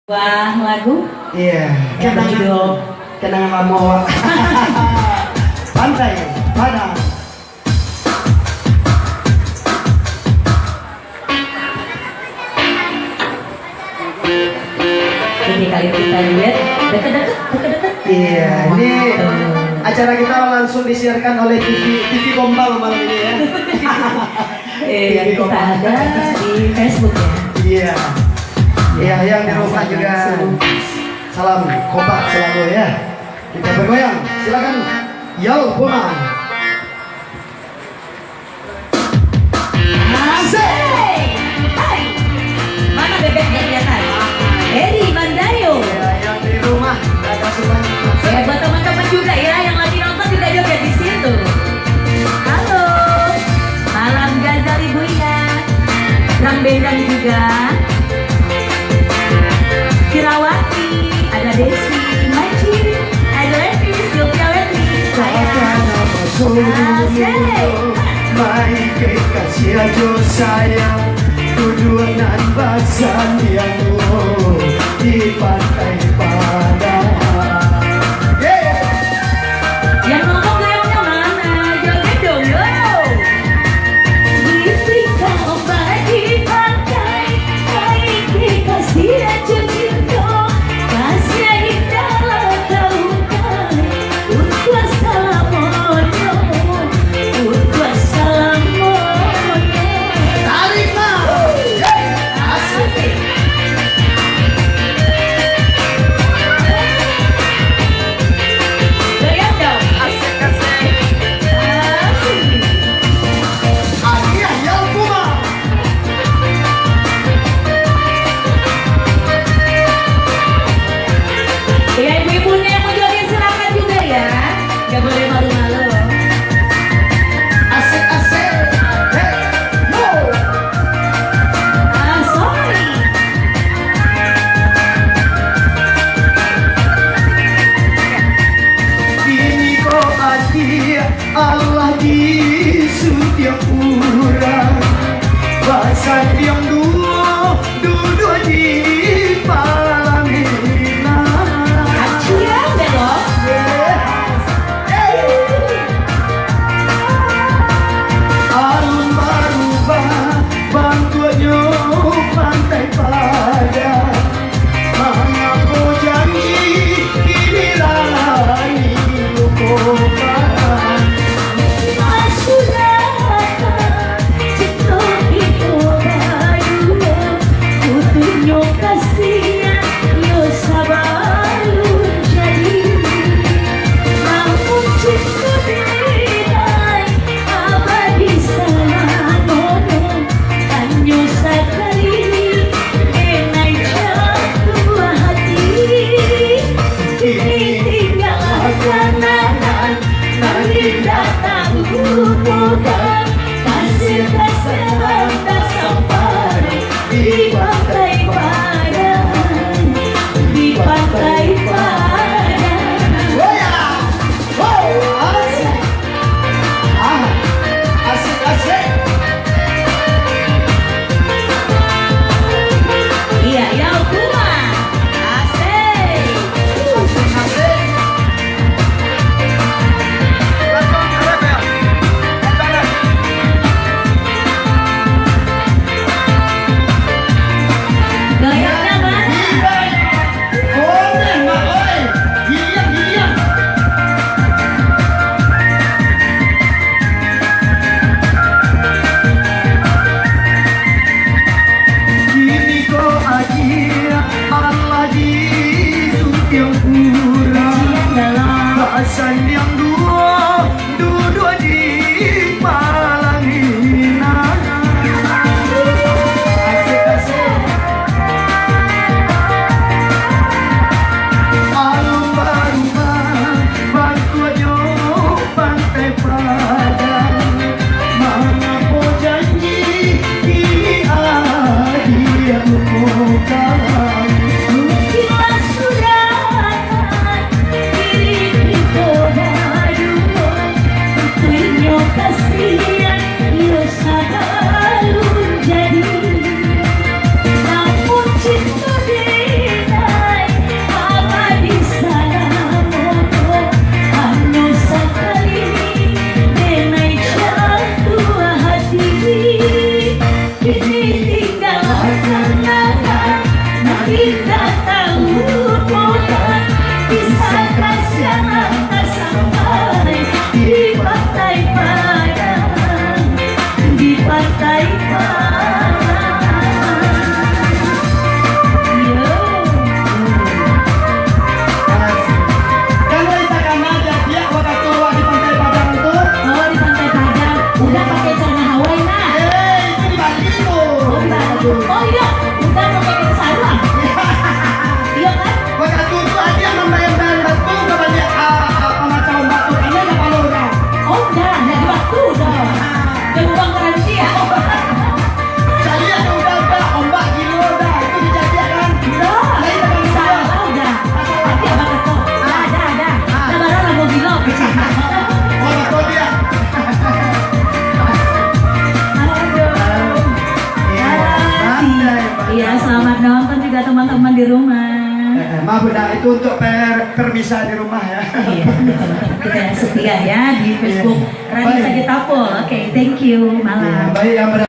Wah, lagu? Iya, Kenang hidup. Kenang Lamoa. Pantai Padang. Ini kali kita lihat deket-deket. Iya, ini acara kita langsung disiarkan oleh TV Gombal malam ini ya. Yang kita ada di Facebook ya. Iya. Iya, yang di rumah juga salam kompak selalu ya. Kita bergoyang, silakan Yal Puma. Asik. Hai. Mana bebeknya kelihatan? Eri Mandayo. Ya, yang di rumah ada semuanya. Ya, buat teman-teman juga ya yang lagi nonton juga joget di situ. Halo. Malam Gazal Ibu ya. Drum band juga. Kirawati, ada Desi, Maci, ada Leti, Sylvia Leti, saya. Mai kasih aja sayang tujuan basan yang di pantai Padang. Yang ngomong goyangnya mana? Joget dong yo. Ketika ombak di pantai, mai kasih aja cinta, kasih indah tahu kali, untuk salamonya, untuk salamonya. Tarik mah. Asik. Indah tahun muda, bisakah siapa sampai di pantai Padang, di pantai Padang. Yo. Kalau kita kan aja dia waktu tua di pantai Padang itu. Oh, di pantai Padang udah pakai celana Hawaii nah. Itu di Bali itu. Oh, di Bali. Oh iya, udah pakai kain sarung. Iya kan? Waktu itu dia membayar batu ke banyak pemacam batu karena ada palura. Oh, udah di waktu udah. Jangan uang garansi ya. Saya udah ombak gilo udah itu dijadikan. Udah. Salah udah. Tapi abang kata, ada. Lebaran lah mau bilang. Oh betul dia. Iya, selamat nonton juga teman-teman di rumah. Maaf bunda, itu untuk permisah di rumah ya. Iya, teman-teman kita yang setia ya di Facebook Rani Sagitapol. Oke, thank you. Malam. Baik yang